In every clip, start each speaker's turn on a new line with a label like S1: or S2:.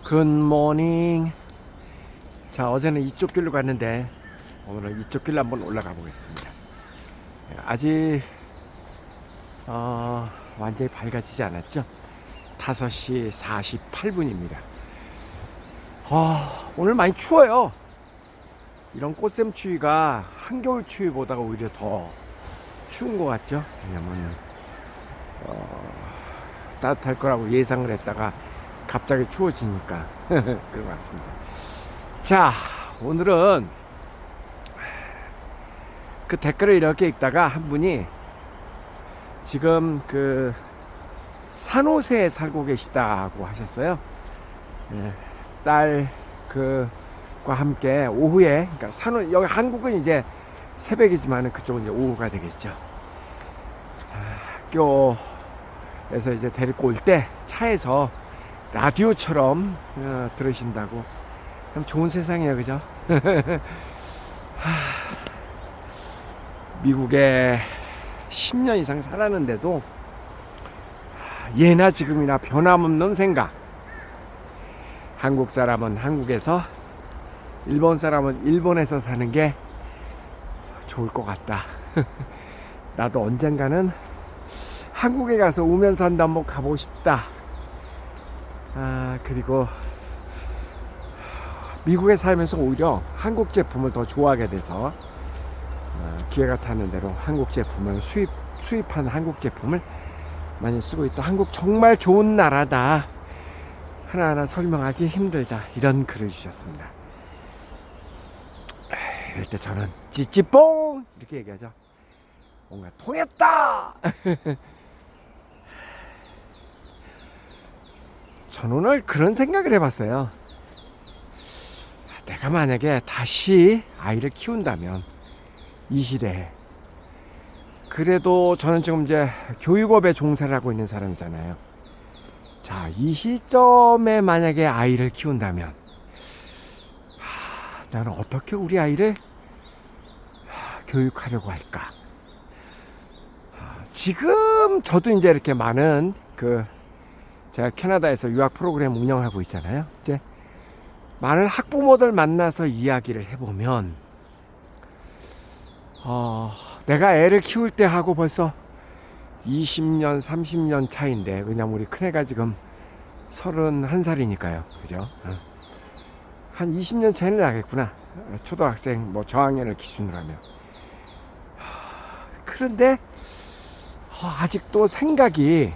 S1: 굿모닝. 자, 어제는 이쪽 길로 갔는데 오늘은 이쪽 길로 한번 올라가 보겠습니다. 아직 완전히 밝아지지 않았죠. 5시 48분입니다. 오늘 많이 추워요. 이런 꽃샘 추위가 한겨울 추위보다가 오히려 더 추운 것 같죠. 왜냐면 따뜻할 거라고 예상을 했다가 갑자기 추워지니까 그런 것 같습니다. 자, 오늘은 그 댓글을 이렇게 읽다가 한 분이 지금 그 산호세에 살고 계시다고 하셨어요. 딸 그과 함께 오후에, 그러니까 여기 한국은 이제 새벽이지만 그쪽은 이제 오후가 되겠죠. 학교에서 이제 데리고 올 때 차에서 라디오처럼 들으신다고. 참 좋은 세상이에요, 그죠? 미국에 10년 이상 살았는데도 예나 지금이나 변함없는 생각. 한국 사람은 한국에서, 일본 사람은 일본에서 사는 게 좋을 것 같다. 나도 언젠가는 한국에 가서 우면서 한번 가보고 싶다. 그리고 미국에 살면서 오히려 한국 제품을 더 좋아하게 돼서 기회가 닿는 대로 한국 제품을 수입한 한국 제품을 많이 쓰고 있다. 한국 정말 좋은 나라다. 하나하나 설명하기 힘들다. 이런 글을 주셨습니다. 이럴 때 저는 찌찌뽕 이렇게 얘기하죠. 뭔가 통했다. 저는 오늘 그런 생각을 해봤어요. 내가 만약에 다시 아이를 키운다면 이 시대에, 그래도 저는 지금 이제 교육업에 종사를 하고 있는 사람이잖아요. 자, 이 시점에 만약에 아이를 키운다면 나는 어떻게 우리 아이를 교육하려고 할까? 지금 저도 이제 이렇게 많은 제가 캐나다에서 유학 프로그램 운영하고 있잖아요. 이제 많은 학부모들 만나서 이야기를 해보면 내가 애를 키울 때 하고 벌써 20년, 30년 차인데, 왜냐면 우리 큰애가 지금 31살이니까요. 그죠? 한 20년 차이는 나겠구나. 초등학생, 저학년을 기준으로 하면. 그런데 아직도 생각이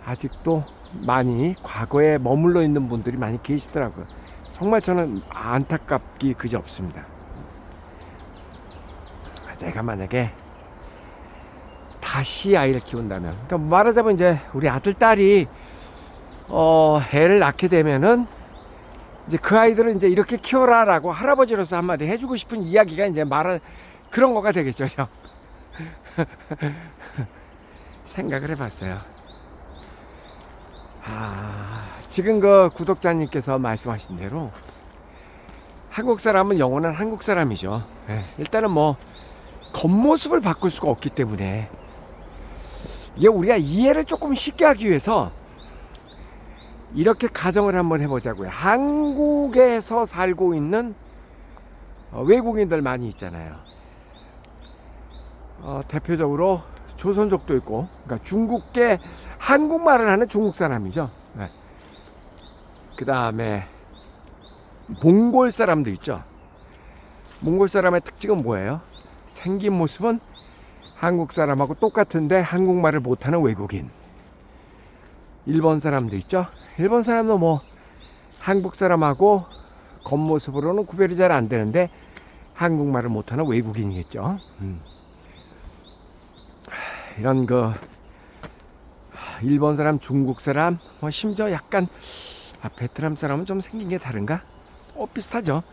S1: 아직도 많이 과거에 머물러 있는 분들이 많이 계시더라고요. 정말 저는 안타깝기 그지 없습니다. 내가 만약에 다시 아이를 키운다면, 그러니까 말하자면 이제 우리 아들 딸이 애를 낳게 되면은 이제 그 아이들은 이제 이렇게 키워라라고 할아버지로서 한마디 해주고 싶은 이야기가 이제 그런 거가 되겠죠. 생각을 해봤어요. 지금 그 구독자님께서 말씀하신 대로 한국 사람은 영원한 한국 사람이죠. 일단은 겉모습을 바꿀 수가 없기 때문에 이게 우리가 이해를 조금 쉽게 하기 위해서 이렇게 가정을 한번 해보자고요. 한국에서 살고 있는 외국인들 많이 있잖아요. 대표적으로 조선족도 있고, 그러니까 중국계 한국말을 하는 중국 사람이죠. 그 다음에 몽골 사람도 있죠. 몽골 사람의 특징은 뭐예요? 생긴 모습은 한국 사람하고 똑같은데 한국말을 못하는 외국인. 일본 사람도 있죠. 일본 사람도 한국 사람하고 겉모습으로는 구별이 잘 안 되는데 한국말을 못하는 외국인이겠죠. 이런 일본 사람, 중국 사람, 심지어 약간 베트남 사람은 좀 생긴 게 다른가? 비슷하죠.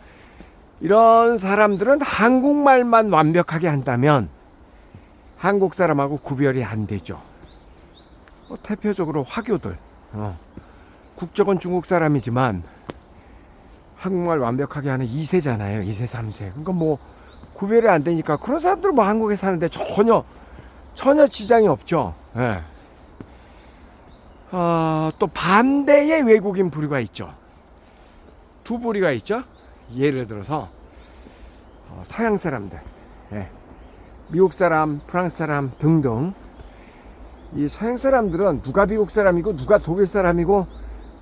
S1: 이런 사람들은 한국말만 완벽하게 한다면 한국 사람하고 구별이 안 되죠. 대표적으로 화교들, 국적은 중국 사람이지만 한국말 완벽하게 하는 2세잖아요. 2세, 3세. 그러니까 구별이 안 되니까 그런 사람들은 한국에 사는데 전혀 지장이 없죠. 또 반대의 외국인 부류가 있죠. 두 부류가 있죠. 예를 들어서 서양 사람들, 예. 미국 사람, 프랑스 사람 등등. 이 서양 사람들은 누가 미국 사람이고 누가 독일 사람이고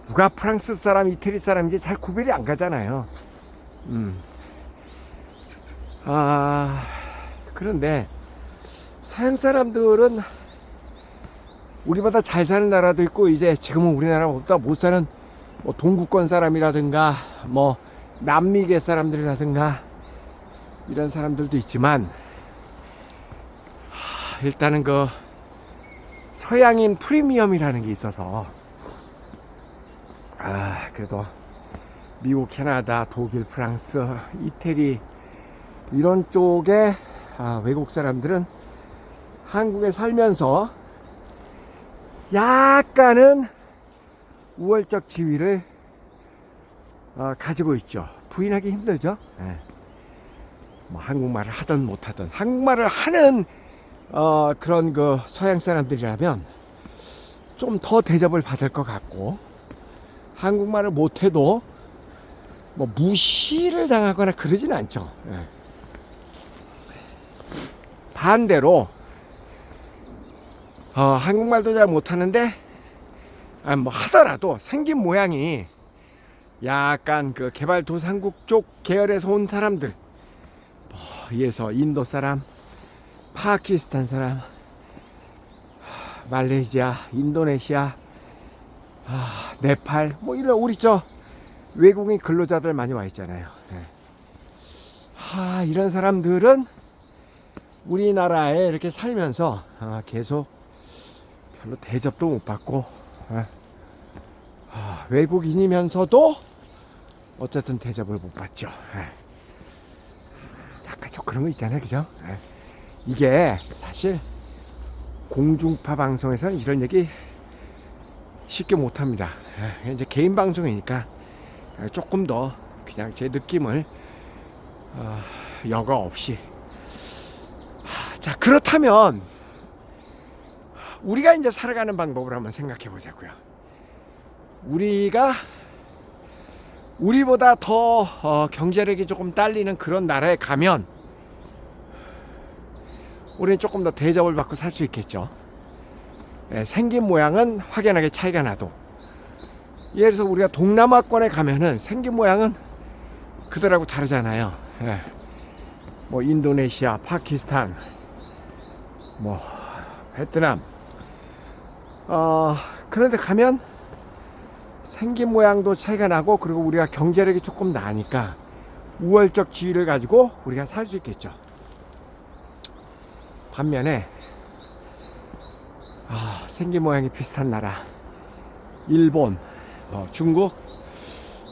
S1: 누가 프랑스 사람, 이태리 사람인지 잘 구별이 안 가잖아요. 그런데 서양 사람들은 우리보다 잘 사는 나라도 있고, 이제 지금은 우리나라보다 못 사는 뭐 동구권 사람이라든가 뭐 남미계 사람들이라든가 이런 사람들도 있지만, 일단은 그 서양인 프리미엄이라는 게 있어서 그래도 미국, 캐나다, 독일, 프랑스, 이태리 이런 쪽에 외국 사람들은 한국에 살면서 약간은 우월적 지위를 가지고 있죠. 부인하기 힘들죠. 네. 뭐 한국말을 하든 못하든, 한국말을 하는 그런 그 서양 사람들이라면 좀 더 대접을 받을 것 같고, 한국말을 못해도 뭐 무시를 당하거나 그러진 않죠. 네. 반대로 한국말도 잘 못하는데 뭐 하더라도 생긴 모양이 약간 그 개발도상국 쪽 계열에서 온 사람들, 위에서 인도 사람, 파키스탄 사람, 말레이시아, 인도네시아, 네팔, 뭐 이런 우리 저 외국인 근로자들 많이 와 있잖아요. 네. 이런 사람들은 우리나라에 이렇게 살면서 계속 별로 대접도 못 받고, 외국인이면서도 어쨌든 대접을 못 받죠. 약간 좀 그런 거 있잖아요, 그죠? 이게 사실 공중파 방송에서는 이런 얘기 쉽게 못 합니다. 이제 개인 방송이니까 조금 더 그냥 제 느낌을 여과 없이. 자, 그렇다면 우리가 이제 살아가는 방법을 한번 생각해 보자고요. 우리가 우리보다 더 경제력이 조금 딸리는 그런 나라에 가면 우리는 조금 더 대접을 받고 살 수 있겠죠. 생긴 모양은 확연하게 차이가 나도, 예를 들어서 우리가 동남아권에 가면은 생긴 모양은 그들하고 다르잖아요. 뭐 인도네시아, 파키스탄, 뭐 베트남, 그런데 가면 생긴 모양도 차이가 나고, 그리고 우리가 경제력이 조금 나니까 우월적 지위를 가지고 우리가 살 수 있겠죠. 반면에 생긴 모양이 비슷한 나라, 일본, 중국,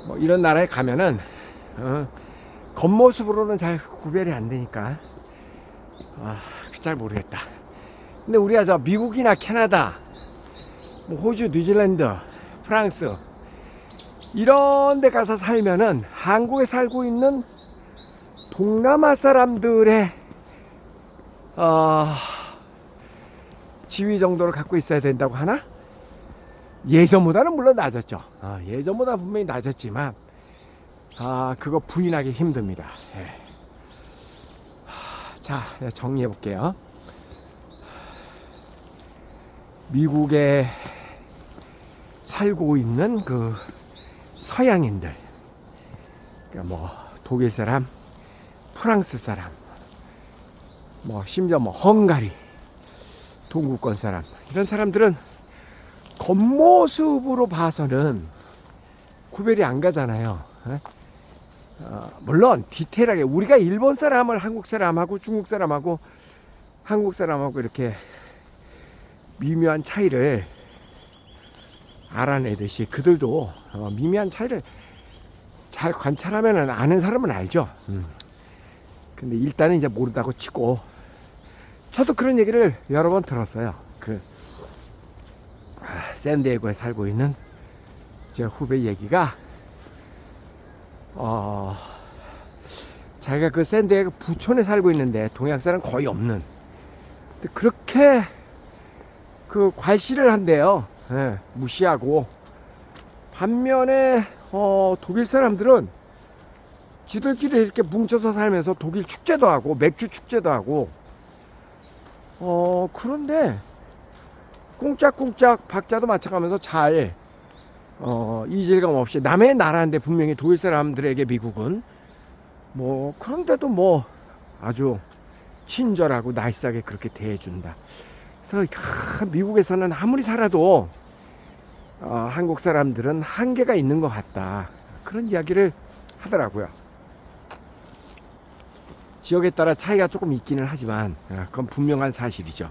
S1: 뭐 이런 나라에 가면은 겉모습으로는 잘 구별이 안 되니까 잘 모르겠다. 근데 우리가 저 미국이나 캐나다, 뭐 호주, 뉴질랜드, 프랑스 이런 데 가서 살면은 한국에 살고 있는 동남아 사람들의 지위 정도를 갖고 있어야 된다고 하나? 예전보다는 물론 낮았죠. 예전보다 분명히 낮았지만 그거 부인하기 힘듭니다. 자, 정리해 볼게요. 미국에 살고 있는 그 서양인들, 그러니까 뭐 독일 사람, 프랑스 사람, 뭐 심지어 뭐 헝가리, 동구권 사람, 이런 사람들은 겉모습으로 봐서는 구별이 안 가잖아요. 물론 디테일하게 우리가 일본 사람을 한국 사람하고 중국 사람하고 한국 사람하고 이렇게 미묘한 차이를 알아내듯이, 그들도 미묘한 차이를 잘 관찰하면 아는 사람은 알죠. 근데 일단은 이제 모른다고 치고, 저도 그런 얘기를 여러 번 들었어요. 샌디에고에 살고 있는 제 후배 얘기가, 자기가 그 샌디에고 부촌에 살고 있는데 동양 사람 거의 없는, 근데 그렇게 그 괄시를 한대요. 무시하고, 반면에 독일 사람들은 지들끼리 이렇게 뭉쳐서 살면서 독일 축제도 하고 맥주 축제도 하고, 그런데 꽁짝꽁짝 박자도 맞춰가면서 잘 이질감 없이, 남의 나라인데 분명히 독일 사람들에게 미국은 뭐, 그런데도 뭐 아주 친절하고 나이스하게 그렇게 대해준다. 그래서 미국에서는 아무리 살아도 한국 사람들은 한계가 있는 것 같다, 그런 이야기를 하더라고요. 지역에 따라 차이가 조금 있기는 하지만 그건 분명한 사실이죠.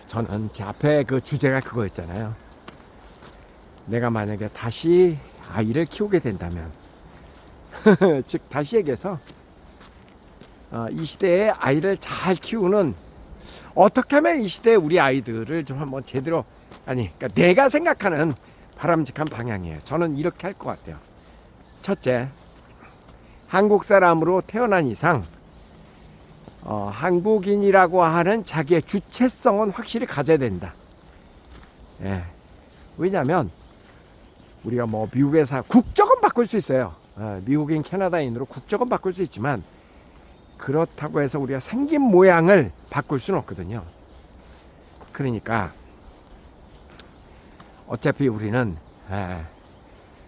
S1: 저는 제 앞에 그 주제가 그거였잖아요. 내가 만약에 다시 아이를 키우게 된다면 즉 다시 얘기해서 이 시대에 아이를 잘 키우는, 어떻게 하면 이 시대에 우리 아이들을 좀 한번 제대로, 그러니까 내가 생각하는 바람직한 방향이에요. 저는 이렇게 할 것 같아요. 첫째, 한국 사람으로 태어난 이상 한국인이라고 하는 자기의 주체성은 확실히 가져야 된다. 예. 왜냐하면 우리가 뭐 미국에서 국적은 바꿀 수 있어요. 미국인 캐나다인으로 국적은 바꿀 수 있지만, 그렇다고 해서 우리가 생긴 모양을 바꿀 수는 없거든요. 그러니까 어차피 우리는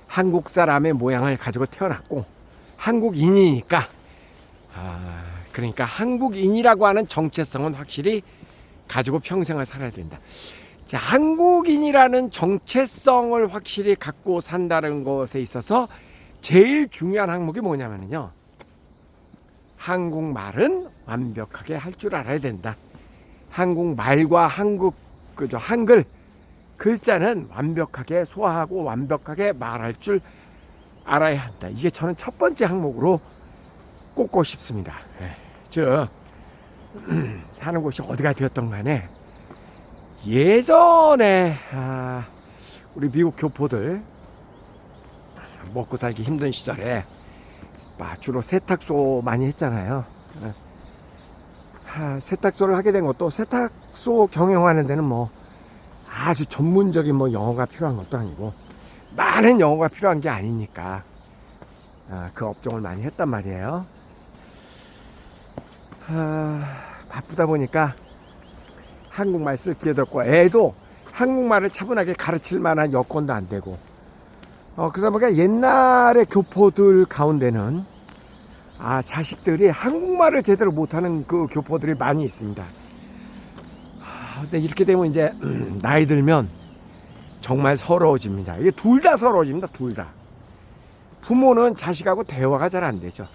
S1: 한국 사람의 모양을 가지고 태어났고 한국인이니까, 그러니까 한국인이라고 하는 정체성은 확실히 가지고 평생을 살아야 된다. 자, 한국인이라는 정체성을 확실히 갖고 산다는 것에 있어서 제일 중요한 항목이 뭐냐면요, 한국말은 완벽하게 할 줄 알아야 된다. 한국말과 한글 글자는 완벽하게 소화하고 완벽하게 말할 줄 알아야 한다. 이게 저는 첫 번째 항목으로 꼽고 싶습니다. 저 사는 곳이 어디가 되었던 간에 예전에 우리 미국 교포들 먹고 살기 힘든 시절에 주로 세탁소 많이 했잖아요. 세탁소를 하게 된 것도, 세탁소 경영하는 데는 뭐 아주 전문적인 뭐 영어가 필요한 것도 아니고 많은 영어가 필요한 게 아니니까 그 업종을 많이 했단 말이에요. 바쁘다 보니까 한국말 쓸 기회도 없고, 애도 한국말을 차분하게 가르칠 만한 여건도 안 되고, 그러다 보니까 옛날의 교포들 가운데는 자식들이 한국말을 제대로 못하는 그 교포들이 많이 있습니다. 근데 이렇게 되면 이제 나이 들면 정말 서러워집니다. 이게 둘 다 서러워집니다. 둘 다. 부모는 자식하고 대화가 잘 안 되죠.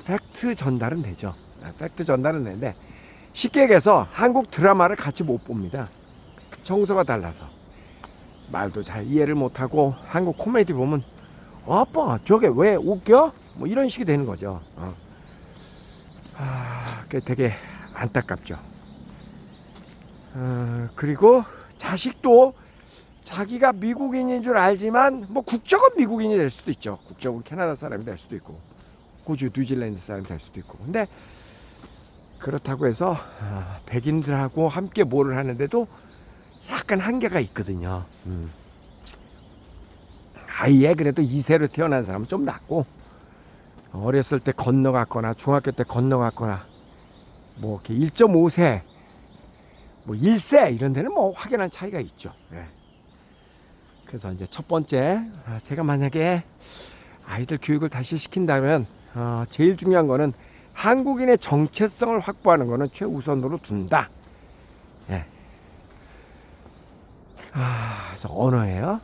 S1: 팩트 전달은 되죠. 팩트 전달은 되는데, 쉽게 얘기해서 한국 드라마를 같이 못 봅니다. 정서가 달라서 말도 잘 이해를 못하고, 한국 코미디 보면 아빠 저게 왜 웃겨? 뭐 이런 식이 되는 거죠. 그게 되게 안타깝죠. 그리고 자식도 자기가 미국인인 줄 알지만 뭐 국적은 미국인이 될 수도 있죠. 국적은 캐나다 사람이 될 수도 있고, 호주 뉴질랜드 사람이 될 수도 있고. 근데 그렇다고 해서 백인들하고 함께 뭐를 하는데도 약간 한계가 있거든요. 아예 그래도 2세로 태어난 사람은 좀 낫고, 어렸을 때 건너갔거나 중학교 때 건너갔거나 뭐 이렇게 1.5세 뭐 1세 이런 데는 뭐 확연한 차이가 있죠. 그래서 이제 첫 번째, 제가 만약에 아이들 교육을 다시 시킨다면 제일 중요한 거는 한국인의 정체성을 확보하는 거는 최우선으로 둔다. 그래서 언어예요.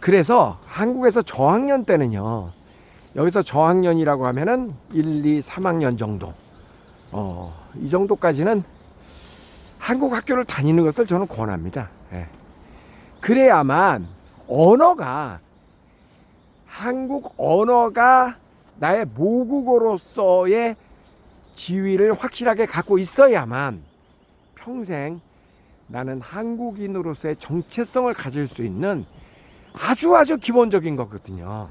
S1: 그래서 한국에서 저학년 때는요, 여기서 저학년이라고 하면은 1, 2, 3학년 정도, 이 정도까지는 한국 학교를 다니는 것을 저는 권합니다. 그래야만 한국 언어가 나의 모국어로서의 지위를 확실하게 갖고 있어야만 평생 나는 한국인으로서의 정체성을 가질 수 있는 아주 기본적인 거거든요.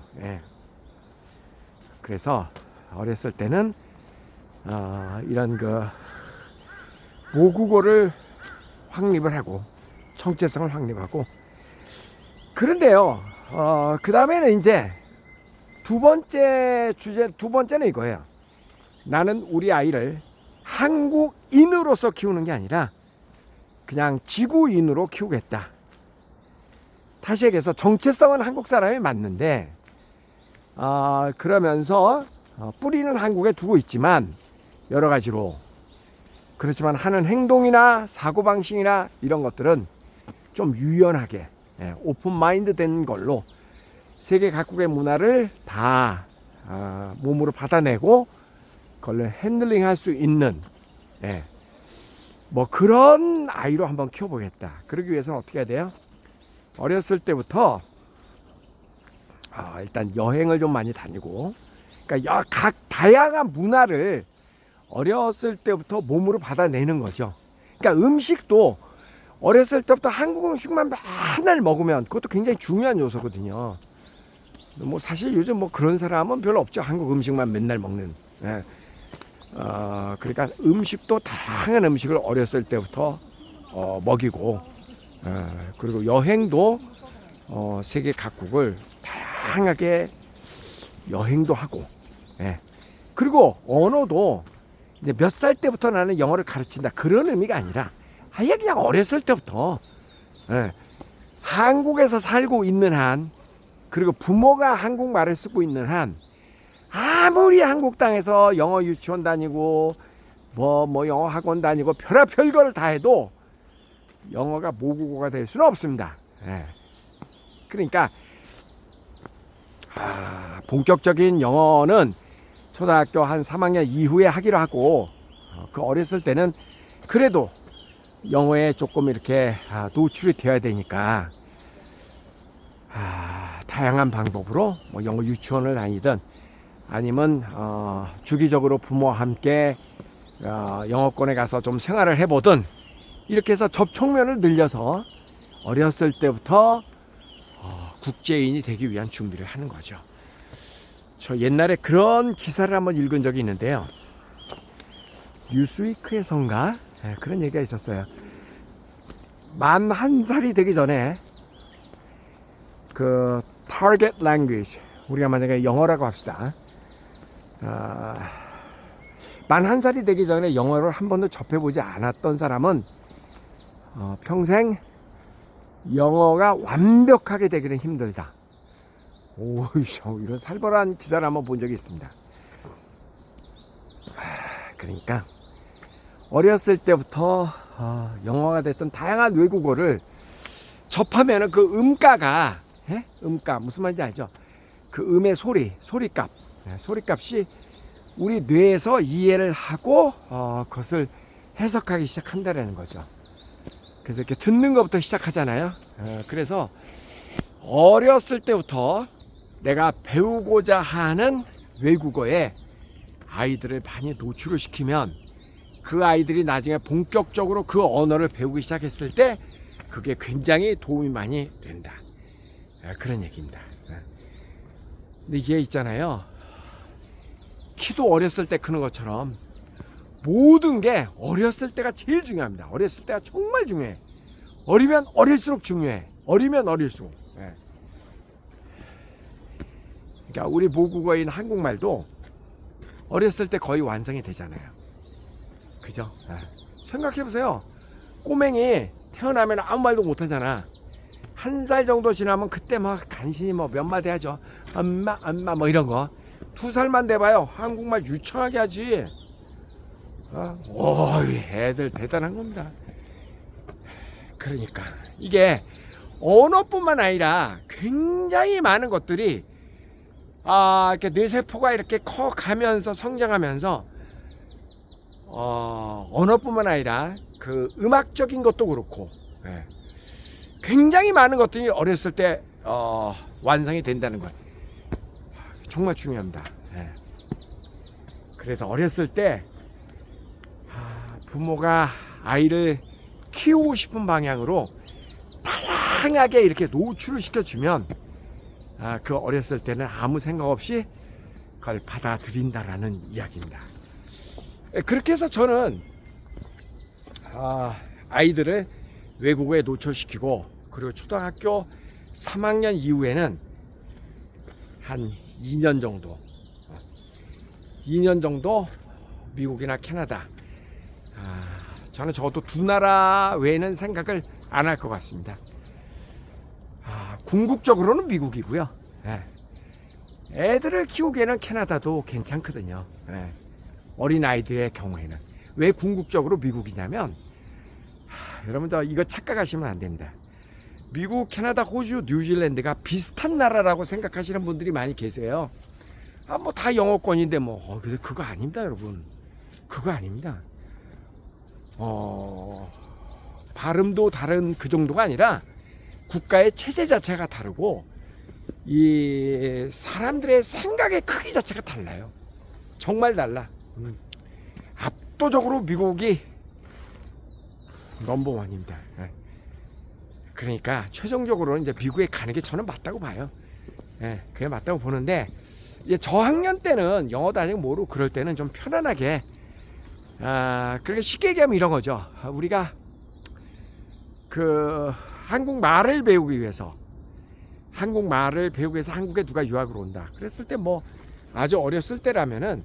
S1: 그래서 어렸을 때는 이런 모국어를 확립을 하고 정체성을 확립하고. 그런데요, 그 다음에는 이제 두 번째는 이거예요. 나는 우리 아이를 한국인으로서 키우는 게 아니라 그냥 지구인으로 키우겠다. 다시 얘기해서 정체성은 한국 사람이 맞는데 그러면서 뿌리는 한국에 두고 있지만 여러 가지로 그렇지만 하는 행동이나 사고방식이나 이런 것들은 좀 유연하게 오픈 마인드 된 걸로 세계 각국의 문화를 다 몸으로 받아내고 그걸 핸들링 할 수 있는 뭐 그런 아이로 한번 키워보겠다. 그러기 위해서는 어떻게 해야 돼요? 어렸을 때부터 일단 여행을 좀 많이 다니고, 그러니까 각 다양한 문화를 어렸을 때부터 몸으로 받아내는 거죠. 그러니까 음식도 어렸을 때부터 한국 음식만 맨날 먹으면 그것도 굉장히 중요한 요소거든요. 뭐 사실 요즘 뭐 그런 사람은 별로 없죠. 한국 음식만 맨날 먹는. 그러니까 음식도 다양한 음식을 어렸을 때부터 먹이고, 그리고 여행도 세계 각국을 다양하게 여행도 하고, 그리고 언어도 이제 몇 살 때부터 나는 영어를 가르친다 그런 의미가 아니라 아예 그냥 어렸을 때부터 한국에서 살고 있는 한, 그리고 부모가 한국말을 쓰고 있는 한, 아무리 한국 땅에서 영어 유치원 다니고 뭐 영어 학원 다니고 별걸 다 해도 영어가 모국어가 될 수는 없습니다. 그러니까 본격적인 영어는 초등학교 한 3학년 이후에 하기로 하고, 그 어렸을 때는 그래도 영어에 조금 이렇게 노출이 되어야 되니까 다양한 방법으로 뭐 영어 유치원을 다니든 아니면 주기적으로 부모와 함께 영어권에 가서 좀 생활을 해보든 이렇게 해서 접촉면을 늘려서 어렸을 때부터 국제인이 되기 위한 준비를 하는 거죠. 저 옛날에 그런 기사를 한번 읽은 적이 있는데요. 뉴스위크에선가 그런 얘기가 있었어요. 만 1살이 되기 전에 그 target language, 우리가 만약에 영어라고 합시다. 만 1살이 되기 전에 영어를 한 번도 접해보지 않았던 사람은 평생 영어가 완벽하게 되기는 힘들다. 이런 살벌한 기사를 한번 본 적이 있습니다. 그러니까 어렸을 때부터 영어가 됐던 다양한 외국어를 접하면은 그 음가가 음가 무슨 말인지 알죠? 그 음의 소리값이 우리 뇌에서 이해를 하고 그것을 해석하기 시작한다라는 거죠. 그래서 이렇게 듣는 것부터 시작하잖아요. 그래서 어렸을 때부터 내가 배우고자 하는 외국어에 아이들을 많이 노출을 시키면 그 아이들이 나중에 본격적으로 그 언어를 배우기 시작했을 때 그게 굉장히 도움이 많이 된다. 그런 얘기입니다. 근데 이게 있잖아요. 키도 어렸을 때 크는 것처럼 모든 게 어렸을 때가 제일 중요합니다. 어렸을 때가 정말 중요해. 어리면 어릴수록 중요해. 어리면 어릴수록. 그러니까 우리 모국어인 한국말도 어렸을 때 거의 완성이 되잖아요. 그죠? 생각해보세요. 꼬맹이 태어나면 아무 말도 못하잖아. 1살 정도 지나면 그때 막 간신히 뭐 몇 마디 하죠. 엄마 뭐 이런 거. 2살만 돼봐요. 한국말 유창하게 하지. 애들 대단한 겁니다. 그러니까 이게 언어뿐만 아니라 굉장히 많은 것들이 이렇게 뇌세포가 이렇게 커가면서 성장하면서 언어뿐만 아니라 그 음악적인 것도 그렇고 굉장히 많은 것들이 어렸을 때 완성이 된다는 걸 정말 중요합니다. 그래서 어렸을 때 부모가 아이를 키우고 싶은 방향으로 다양하게 이렇게 노출을 시켜주면 그 어렸을 때는 아무 생각 없이 그걸 받아들인다라는 이야기입니다. 그렇게 해서 저는 아이들을 외국어에 노출시키고, 그리고 초등학교 3학년 이후에는 한 2년 정도 미국이나 캐나다, 저는 적어도 두 나라 외에는 생각을 안 할 것 같습니다. 궁극적으로는 미국이고요. 애들을 키우기에는 캐나다도 괜찮거든요. 어린 아이들의 경우에는. 왜 궁극적으로 미국이냐면, 여러분들 이거 착각하시면 안 됩니다. 미국, 캐나다, 호주, 뉴질랜드가 비슷한 나라라고 생각하시는 분들이 많이 계세요. 뭐 다 영어권인데 근데 그거 아닙니다, 여러분. 그거 아닙니다. 발음도 다른 그 정도가 아니라 국가의 체제 자체가 다르고 이 사람들의 생각의 크기 자체가 달라요. 정말 달라. 압도적으로 미국이 넘버원입니다. 그러니까 최종적으로는 이제 미국에 가는 게 저는 맞다고 봐요. 그게 맞다고 보는데, 이제 저학년 때는 영어도 아직 모르고 그럴 때는 좀 편안하게, 그렇게 쉽게 얘기하면 이런 거죠. 우리가 그 한국말을 배우기 위해서 한국에 누가 유학을 온다 그랬을 때, 아주 어렸을 때라면은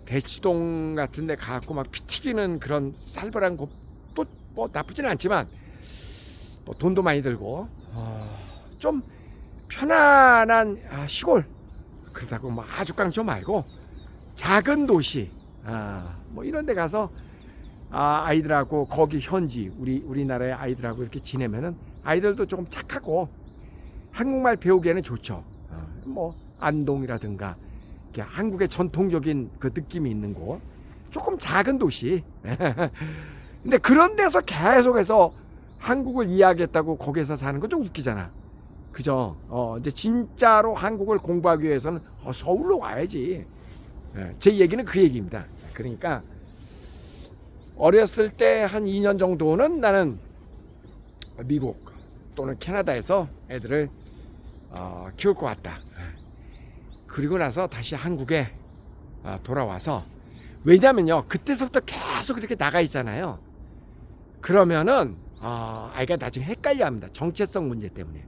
S1: 대치동 같은 데 가갖고 막 피 튀기는 그런 살벌한 곳도 나쁘지는 않지만, 돈도 많이 들고 좀 편안한 시골, 그렇다고 아주 깡총 말고 작은 도시, 이런 데 가서 아이들하고, 거기 현지 우리나라의 아이들하고 이렇게 지내면은 아이들도 조금 착하고 한국말 배우기에는 좋죠. 안동이라든가 한국의 전통적인 그 느낌이 있는 곳, 조금 작은 도시. 근데 그런 데서 계속해서 한국을 이해하겠다고 거기에서 사는 건 좀 웃기잖아. 그죠? 이제 진짜로 한국을 공부하기 위해서는 서울로 와야지. 제 얘기는 그 얘기입니다. 그러니까 어렸을 때 한 2년 정도는 나는 미국 또는 캐나다에서 애들을 키울 것 같다. 그리고 나서 다시 한국에 돌아와서, 왜냐면요, 그때서부터 계속 이렇게 나가 있잖아요. 그러면은 아이가 나중에 헷갈려 합니다. 정체성 문제 때문에.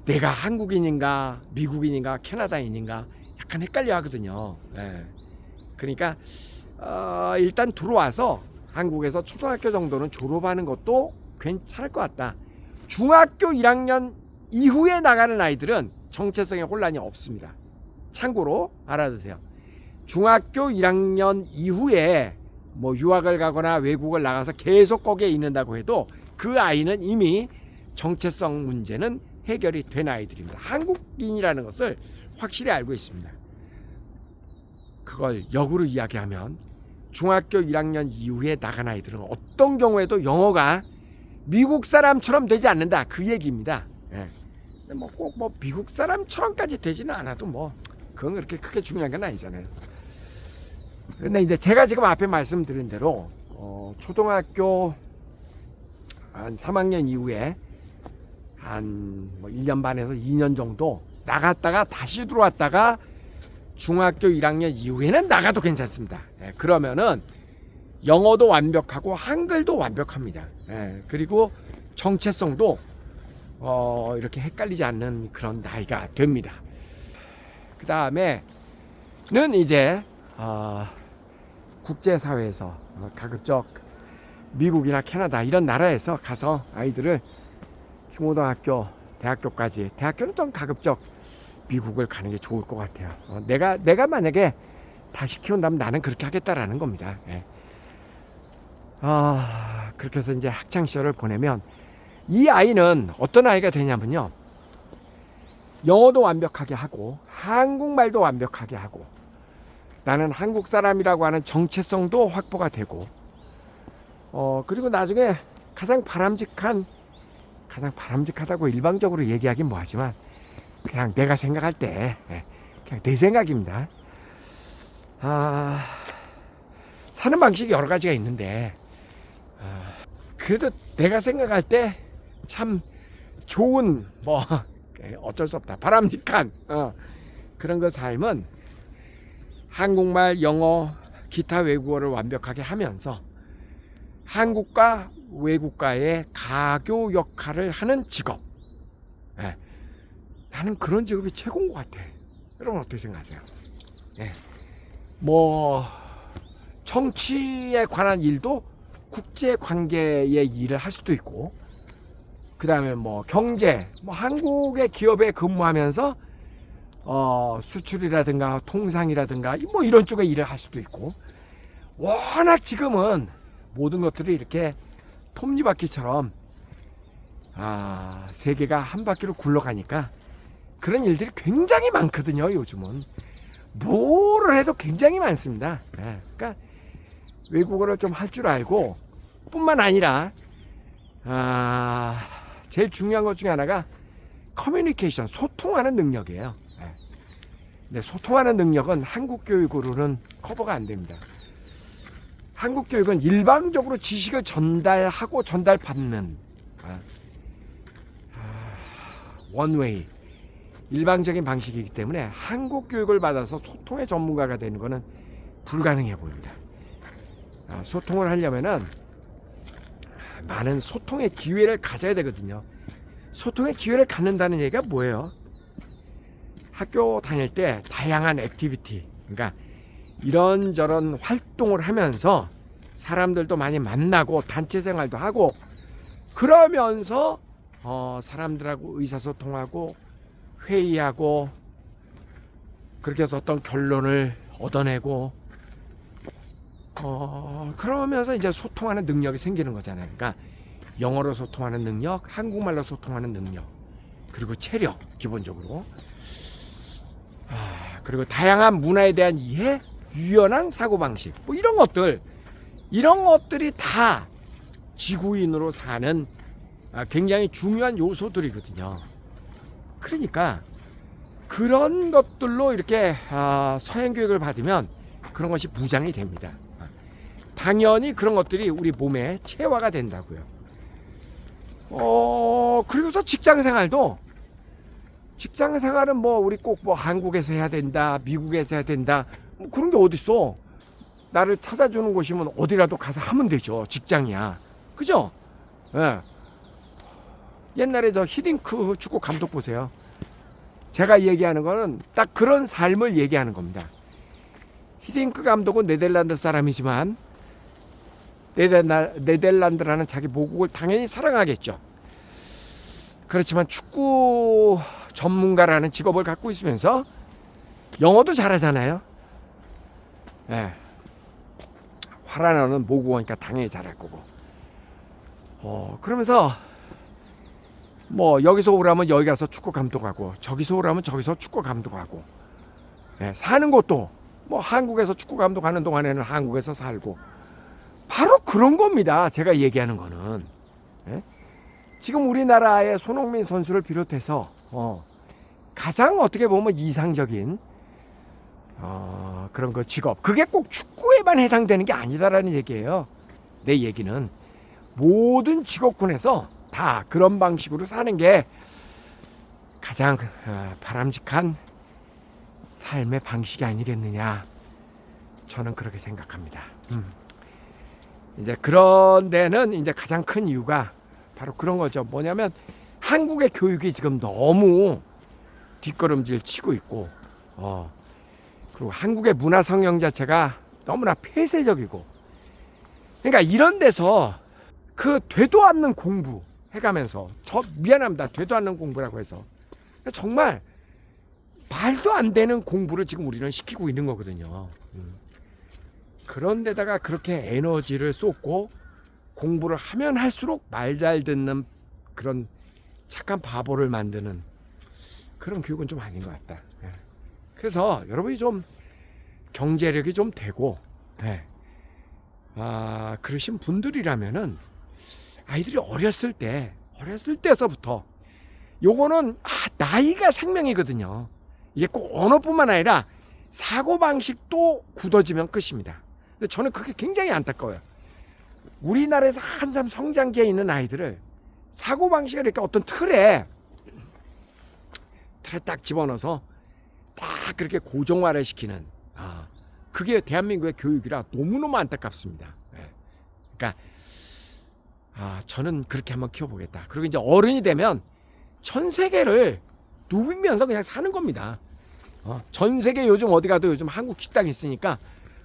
S1: 내가 한국인인가 미국인인가 캐나다인인가 약간 헷갈려 하거든요. 그러니까 일단 들어와서 한국에서 초등학교 정도는 졸업하는 것도 괜찮을 것 같다. 중학교 1학년 이후에 나가는 아이들은 정체성에 혼란이 없습니다. 참고로 알아두세요. 중학교 1학년 이후에 유학을 가거나 외국을 나가서 계속 거기에 있는다고 해도 그 아이는 이미 정체성 문제는 해결이 된 아이들입니다. 한국인이라는 것을 확실히 알고 있습니다. 그걸 역으로 이야기하면, 중학교 1학년 이후에 나간 아이들은 어떤 경우에도 영어가 미국 사람처럼 되지 않는다, 그 얘기입니다. 꼭 미국 사람처럼까지 되지는 않아도 그건 그렇게 크게 중요한 건 아니잖아요. 근데 이제 제가 지금 앞에 말씀드린 대로 초등학교 한 3학년 이후에 한 1년 반에서 2년 정도 나갔다가 다시 들어왔다가 중학교 1학년 이후에는 나가도 괜찮습니다. 그러면은 영어도 완벽하고 한글도 완벽합니다. 그리고 정체성도 이렇게 헷갈리지 않는 그런 나이가 됩니다. 그 다음에는 이제 국제사회에서 가급적 미국이나 캐나다 이런 나라에서 가서 아이들을 중고등학교, 대학교까지, 대학교는 좀 가급적 미국을 가는 게 좋을 것 같아요. 내가 만약에 다시 키운다면 나는 그렇게 하겠다라는 겁니다. 그렇게 해서 이제 학창 시절을 보내면 이 아이는 어떤 아이가 되냐면요, 영어도 완벽하게 하고 한국말도 완벽하게 하고 나는 한국 사람이라고 하는 정체성도 확보가 되고, 그리고 나중에 가장 바람직하다고 일방적으로 얘기하긴 뭐하지만 그냥 내가 생각할 때 그냥 내 생각입니다. 사는 방식이 여러 가지가 있는데 그래도 내가 생각할 때 참 좋은, 어쩔 수 없다, 바람직한 그런 그 삶은 한국말, 영어, 기타 외국어를 완벽하게 하면서 한국과 외국과의 가교 역할을 하는 직업. 예. 나는 그런 직업이 최고인 것 같아. 여러분 어떻게 생각하세요? 예. 뭐 정치에 관한 일도 국제 관계의 일을 할 수도 있고, 그 다음에 뭐 경제, 뭐 한국의 기업에 근무하면서 수출이라든가 통상이라든가 뭐 이런 쪽에 일을 할 수도 있고, 워낙 지금은 모든 것들이 이렇게 톱니바퀴처럼 세계가 한 바퀴로 굴러가니까 그런 일들이 굉장히 많거든요. 요즘은 뭐를 해도 굉장히 많습니다. 네. 그러니까 외국어를 좀 할 줄 알고, 뿐만 아니라 제일 중요한 것 중에 하나가 커뮤니케이션, 소통하는 능력이에요. 네. 근데 소통하는 능력은 한국 교육으로는 커버가 안 됩니다. 한국 교육은 일방적으로 지식을 전달하고 전달받는 원웨이, 일방적인 방식이기 때문에 한국 교육을 받아서 소통의 전문가가 되는 것은 불가능해 보입니다. 소통을 하려면은 많은 소통의 기회를 가져야 되거든요. 소통의 기회를 갖는다는 얘기가 뭐예요? 학교 다닐 때 다양한 액티비티, 그러니까 이런저런 활동을 하면서 사람들도 많이 만나고 단체 생활도 하고, 그러면서 사람들하고 의사소통하고 회의하고, 그렇게 해서 어떤 결론을 얻어내고, 그러면서 이제 소통하는 능력이 생기는 거잖아요. 그러니까 영어로 소통하는 능력, 한국말로 소통하는 능력, 그리고 체력, 기본적으로. 그리고 다양한 문화에 대한 이해, 유연한 사고방식, 뭐 이런 것들이 다 지구인으로 사는 굉장히 중요한 요소들이거든요. 그러니까 그런 것들로 이렇게 서양 교육을 받으면 그런 것이 무장이 됩니다. 당연히 그런 것들이 우리 몸에 체화가 된다고요. 그리고서 직장 생활은 뭐 우리 꼭 뭐 한국에서 해야 된다, 미국에서 해야 된다, 뭐 그런 게 어딨어. 나를 찾아주는 곳이면 어디라도 가서 하면 되죠. 직장이야. 그죠? 예. 옛날에 저 히딩크 축구 감독 보세요. 제가 얘기하는 거는 딱 그런 삶을 얘기하는 겁니다. 히딩크 감독은 네덜란드 사람이지만 네덜란드라는 자기 모국을 당연히 사랑하겠죠. 그렇지만 축구 전문가라는 직업을 갖고 있으면서 영어도 잘하잖아요. 예. 화라나는 모국어니까 당연히 잘할 거고. 그러면서 뭐 여기서 오라면 여기 가서 축구 감독하고, 저기서 오라면 저기서 축구 감독하고, 예, 사는 것도 뭐 한국에서 축구 감독하는 동안에는 한국에서 살고, 바로 그런 겁니다. 제가 얘기하는 거는. 예? 지금 우리나라의 손흥민 선수를 비롯해서 가장 어떻게 보면 이상적인 그런 그 직업, 그게 꼭 축구에만 해당되는 게 아니다라는 얘기예요. 내 얘기는 모든 직업군에서 다 그런 방식으로 사는 게 가장 바람직한 삶의 방식이 아니겠느냐, 저는 그렇게 생각합니다. 이제 그런 데는 이제 가장 큰 이유가 바로 그런 거죠. 뭐냐면 한국의 교육이 지금 너무 뒷걸음질 치고 있고, 그리고 한국의 문화 성향 자체가 너무나 폐쇄적이고, 그러니까 이런 데서 그 되도 않는 공부 해가면서, 미안합니다, 되도 않는 공부라고 해서 정말 말도 안 되는 공부를 지금 우리는 시키고 있는 거거든요. 그런데다가 그렇게 에너지를 쏟고 공부를 하면 할수록 말 잘 듣는 그런 착한 바보를 만드는 그런 교육은 좀 아닌 것 같다. 그래서 여러분이 좀 경제력이 좀 되고, 그러신 분들이라면은 아이들이 어렸을 때서부터, 요거는 나이가 생명이거든요. 이게 꼭 언어뿐만 아니라 사고방식도 굳어지면 끝입니다. 근데 저는 그게 굉장히 안타까워요. 우리나라에서 한참 성장기에 있는 아이들을 사고방식을 이렇게 어떤 틀에 딱 집어넣어서 딱 그렇게 고정화를 시키는, 그게 대한민국의 교육이라 너무너무 안타깝습니다. 그러니까 저는 그렇게 한번 키워보겠다. 그리고 이제 어른이 되면 전 세계를 누비면서 그냥 사는 겁니다. 전 세계 요즘 어디 가도 요즘 한국 식당 있으니까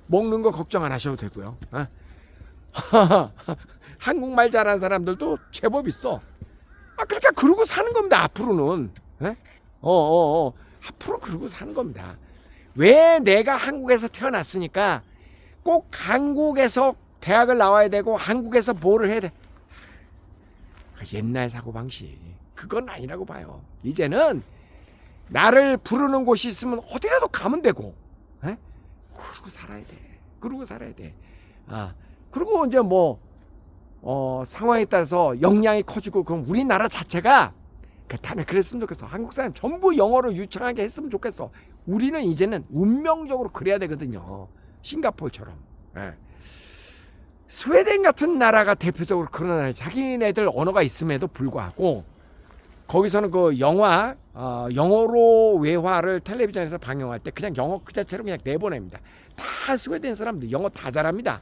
S1: 먹는 거 걱정 안 하셔도 되고요. 한국말 잘하는 사람들도 제법 있어. 그러니까 그러고 사는 겁니다. 앞으로는. 앞으로 그러고 사는 겁니다. 왜 내가 한국에서 태어났으니까 꼭 한국에서 대학을 나와야 되고 한국에서 뭐를 해야 돼? 옛날 사고방식. 그건 아니라고 봐요. 이제는 나를 부르는 곳이 있으면 어디라도 가면 되고, 그러고 살아야 돼. 그러고 살아야 돼. 그리고 이제 뭐 상황에 따라서 역량이 커지고, 그럼 우리나라 자체가 나는 그랬으면 좋겠어. 한국 사람 전부 영어로 유창하게 했으면 좋겠어. 우리는 이제는 운명적으로 그래야 되거든요. 싱가포르처럼. 스웨덴 같은 나라가 대표적으로 그런 나라에 자기네들 언어가 있음에도 불구하고 거기서는 그 영어로 외화를 텔레비전에서 방영할 때 그냥 영어 그 자체로 그냥 내보냅니다. 다 스웨덴 사람들 영어 다 잘합니다.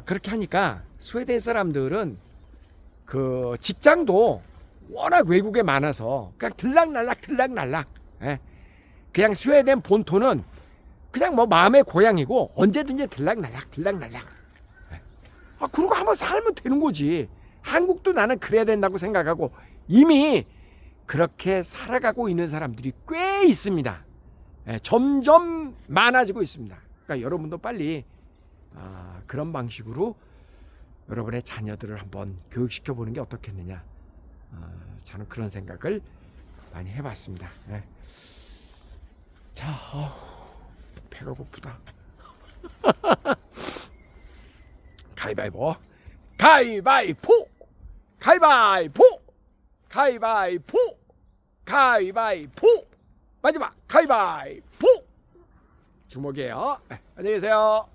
S1: 그렇게 하니까 스웨덴 사람들은 그 직장도 워낙 외국에 많아서 그냥 들락날락. 그냥 스웨덴 본토는 그냥 뭐 마음의 고향이고 언제든지 들락날락. 그러고 한번 살면 되는 거지. 한국도 나는 그래야 된다고 생각하고 이미 그렇게 살아가고 있는 사람들이 꽤 있습니다. 점점 많아지고 있습니다. 그러니까 여러분도 빨리 그런 방식으로 여러분의 자녀들을 한번 교육시켜 보는 게 어떻겠느냐. 저는 그런 생각을 많이 해봤습니다. 자, 배가 고프다. 가위바위보. 마지막 가위바위보. 주먹이에요. 안녕히 계세요.